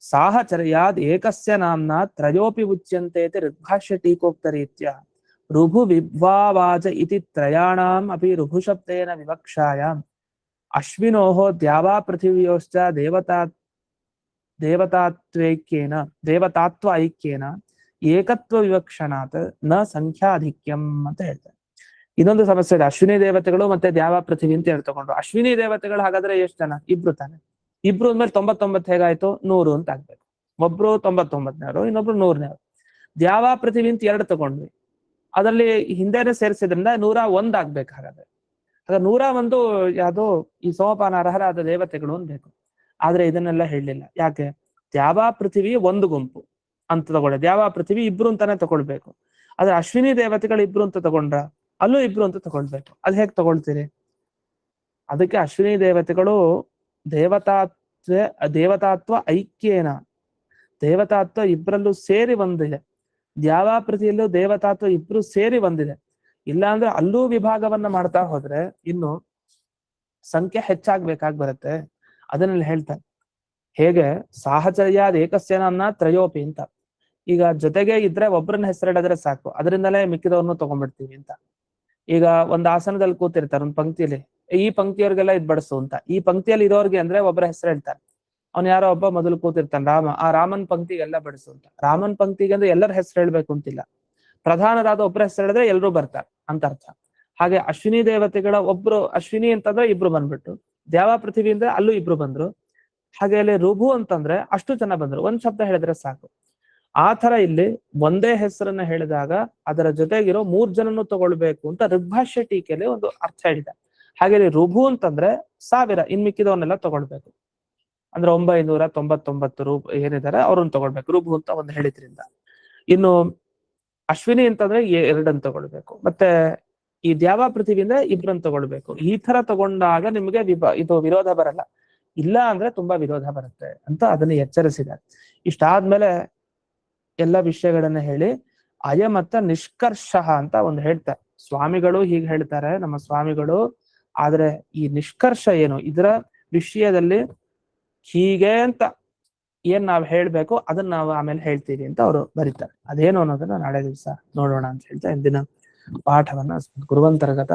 A: ಸಾಹಚರ್ಯಾದ್ ಏಕಸ್ಯ ನಾಮ್ನ ತ್ರಯೋಪಿ ಉಚ್ಯಂತೆ ಋಗ್ಭಾಷ್ಯ ಟೀಕೋಕ್ತ ರೀತ್ಯ ರುಭು ವಿಭ್ವಾವಾಚ ಇತಿ ತ್ರಯಾಣಾಂ ಅಪಿ ರುಭು ಶಬ್ದೇನ ವಿವಕ್ಷಾಯಾಂ ಅಶ್ವಿನೋಃ ದ್ಯಾವಾ ಪೃಥಿವ್ಯೋಶ್ಚ ದೇವತಾತ್ವ ಐಕ್ಯೇನ ಏಕತ್ವ ವಿವಕ್ಷಣಾತ್ ನ ಸಂಖ್ಯಾಧಿಕ್ಯಂ ಅಂತ ಹೇಳ್ತಾರೆ. ಇನ್ನೊಂದು ಸಮಸ್ಯೆ ಇದೆ, ಅಶ್ವಿನಿ ದೇವತೆಗಳು ಮತ್ತೆ ದ್ಯಾವ ಪೃಥಿವಿ ಅಂತ ಹೇಳಿ ತಗೊಂಡ್ರು. ಅಶ್ವಿನಿ ದೇವತೆಗಳು ಹಾಗಾದ್ರೆ ಎಷ್ಟು ಜನ? 2 ತಾನೆ. 2 ಅಂದ್ಮೇಲೆ 99 ಹೇಗಾಯ್ತು? 100 ಅಂತ ಆಗ್ಬೇಕು. ಒಬ್ರು 99ನೇವರು, ಇನ್ನೊಬ್ರು 100ನೇವರು. ದ್ಯಾವ ಪೃಥಿವಿ ಅಂತ 2 ತಗೊಂಡ್ವಿ, ಅದರಲ್ಲಿ ಹಿಂದೆನೆ ಸೇರಿಸಿದ್ರಿಂದ 101 ಆಗ್ಬೇಕು. ಹಾಗಾದ್ರೆ 101 ಯಾವ್ದು ಈ ಸೋಮಪಾನ ಅರ್ಹರಾದ ದೇವತೆಗಳು ಅನ್ಬೇಕು. ಆದ್ರೆ ಇದನ್ನೆಲ್ಲ ಹೇಳಲಿಲ್ಲ. ಯಾಕೆ? ದ್ಯಾವ ಪೃಥಿವಿ 1 ಗುಂಪು ಅಂತ ತಗೊಳ್ಳಿ, ದ್ಯಾವ ಪೃಥಿವಿ 2 ಅಂತಾನೆ ತಗೊಳ್ಬೇಕು. ಆದ್ರೆ ಅಶ್ವಿನಿ ದೇವತೆಗಳು 2 ಅಂತ ತಗೊಂಡ್ರ, ಅಲ್ಲೂ 2 ಅಂತ ತಗೊಳ್ಬೇಕು. ಅದ್ ಹೇಗ್ ತಗೊಳ್ತೀರಿ? ಅದಕ್ಕೆ ಅಶ್ವಿನಿ ದೇವತೆಗಳು ದೇವತಾತ್ವ ಐಕ್ಯೇನ, ದೇವತಾತ್ವ ಇಬ್ಬರಲ್ಲೂ ಸೇರಿ ಒಂದಿದೆ. ದ್ಯಾವಾಪೃತಿಯಲ್ಲೂ ದೇವತಾತ್ವ ಇಬ್ರು ಸೇರಿ ಒಂದಿದೆ. ಇಲ್ಲ ಅಂದ್ರೆ ಅಲ್ಲೂ ವಿಭಾಗವನ್ನ ಮಾಡ್ತಾ ಹೋದ್ರೆ ಇನ್ನು ಸಂಖ್ಯೆ ಹೆಚ್ಚಾಗ್ಬೇಕಾಗಿ ಬರುತ್ತೆ. ಅದನ್ನಲ್ಲಿ ಹೇಳ್ತಾರೆ, ಹೇಗೆ ಸಾಹಚರ್ಯಾದ ಏಕಸ್ಯನ ತ್ರಯೋಪಿ ಅಂತ. ಈಗ ಜೊತೆಗೆ ಇದ್ರೆ ಒಬ್ಬರನ್ನ ಹೆಸರಿಡಿದ್ರೆ ಸಾಕು, ಅದರಿಂದಲೇ ಮಿಕ್ಕಿದವ್ರನ್ನು ತಗೊಂಡ್ಬಿಡ್ತೀವಿ ಅಂತ. ಈಗ ಒಂದ್ ಆಸನದಲ್ಲಿ ಕೂತಿರ್ತಾರೆ ಒಂದ್ ಪಂಕ್ತಿಯಲ್ಲಿ, ಈ ಪಂಕ್ತಿಯವ್ರಿಗೆಲ್ಲ ಇದ್ ಬಡಿಸು ಅಂತ. ಈ ಪಂಕ್ತಿಯಲ್ಲಿ ಇರೋರ್ಗೆ ಅಂದ್ರೆ ಒಬ್ಬರ ಹೆಸರು ಹೇಳ್ತಾರೆ. ಅವ್ನು ಯಾರೋ ಒಬ್ಬ ಮೊದಲು ಕೂತಿರ್ತಾನೆ ರಾಮ, ಆ ರಾಮನ್ ಪಂಕ್ತಿಗೆಲ್ಲ ಬಡಿಸು ಅಂತ. ರಾಮನ್ ಪಂಕ್ತಿಗೆ ಅಂದ್ರೆ ಎಲ್ಲರ ಹೆಸರು ಹೇಳ್ಬೇಕು ಅಂತಿಲ್ಲ, ಪ್ರಧಾನರಾದ ಒಬ್ಬರ ಹೆಸರು ಹೇಳಿದ್ರೆ ಎಲ್ರೂ ಬರ್ತಾರೆ ಅಂತ ಅರ್ಥ. ಹಾಗೆ ಅಶ್ವಿನಿ ದೇವತೆಗಳ ಒಬ್ರು ಅಶ್ವಿನಿ ಅಂತಂದ್ರೆ ಇಬ್ರು ಬಂದ್ಬಿಟ್ಟು, ದ್ಯಾವ ಪೃಥ್ವಿಯಿಂದ ಅಲ್ಲೂ ಇಬ್ರು ಬಂದ್ರು. ಹಾಗೆ ಅಲ್ಲಿ ರುಭು ಅಂತಂದ್ರೆ ಅಷ್ಟು ಜನ ಬಂದ್ರು, ಒಂದ್ ಶಬ್ದ ಹೇಳಿದ್ರೆ ಸಾಕು. ಆ ತರ ಇಲ್ಲಿ ಒಂದೇ ಹೆಸರನ್ನ ಹೇಳಿದಾಗ ಅದರ ಜೊತೆಗಿರೋ 3 ಜನನ್ನು ತಗೊಳ್ಬೇಕು ಅಂತ ಋಗ್ಭಾಷ್ಯ ಟೀಕೆಯಲ್ಲಿ ಒಂದು ಅರ್ಥ ಹೇಳಿದೆ. ಹಾಗೆ ರುಭು ಅಂತಂದ್ರೆ 1000, ಇನ್ ಮಿಕ್ಕಿದವನ್ನೆಲ್ಲ ತಗೊಳ್ಬೇಕು. ಅಂದ್ರೆ 999 ರೂಪ ಏನಿದ್ದಾರೆ ಅವ್ರನ್ನ ತಗೊಳ್ಬೇಕು, ರುಭು ಅಂತ ಒಂದು ಹೇಳಿದ್ರಿಂದ. ಇನ್ನು ಅಶ್ವಿನಿ ಅಂತಂದ್ರೆ 2 ತಗೊಳ್ಬೇಕು, ಮತ್ತೆ ಈ ದ್ಯಾವ ಪೃಥ್ವಿಯಿಂದ 2 ತಗೊಳ್ಬೇಕು. ಈ ತರ ತಗೊಂಡಾಗ ನಿಮ್ಗೆ ಇದು ವಿರೋಧ ಬರಲ್ಲ, ಇಲ್ಲ ಅಂದ್ರೆ ತುಂಬಾ ವಿರೋಧ ಬರುತ್ತೆ ಅಂತ ಅದನ್ನ ಎಚ್ಚರಿಸಿದ್ದಾರೆ. ಇಷ್ಟಾದ್ಮೇಲೆ ಎಲ್ಲ ವಿಷಯಗಳನ್ನ ಹೇಳಿ ಅಯಮತ್ತ ನಿಷ್ಕರ್ಷ ಅಂತ ಒಂದು ಹೇಳ್ತಾರೆ. ಸ್ವಾಮಿಗಳು ಹೀಗೆ ಹೇಳ್ತಾರೆ ನಮ್ಮ ಸ್ವಾಮಿಗಳು, ಆದ್ರೆ ಈ ನಿಷ್ಕರ್ಷ ಏನು, ಇದರ ವಿಷಯದಲ್ಲಿ ಹೀಗೆ ಅಂತ ಏನ್ ನಾವ್ ಹೇಳ್ಬೇಕು ಅದನ್ನ ನಾವು ಆಮೇಲೆ ಹೇಳ್ತೀವಿ ಅಂತ ಅವರು ಬರೀತಾರೆ. ಅದೇನು ಅನ್ನೋದನ್ನ ನಾಳೆ ದಿವಸ ನೋಡೋಣ ಅಂತ ಹೇಳ್ತಾ ಇಂದಿನ ಪಾಠವನ್ನ ಗುರುವಂತರ್ಗತ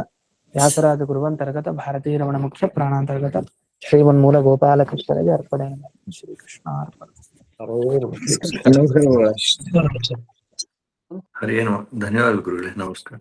A: ವ್ಯಾಸರಾದ ಗುರುವಂತರ್ಗತ ಭಾರತೀಯ ರಮಣ ಮುಖ್ಯ ಪ್ರಾಣಾಂತರ್ಗತ ಶ್ರೀಮನ್ಮೂಲ ಗೋಪಾಲಕೃಷ್ಣರಿಗೆ ಅರ್ಪಣೆ. ಶ್ರೀಕೃಷ್ಣ ಅರ್ಪಣೆ.
B: ಹರಿ ಧನ್ಯವಾದ ಗುರುಗಳೇ, ನಮಸ್ಕಾರ.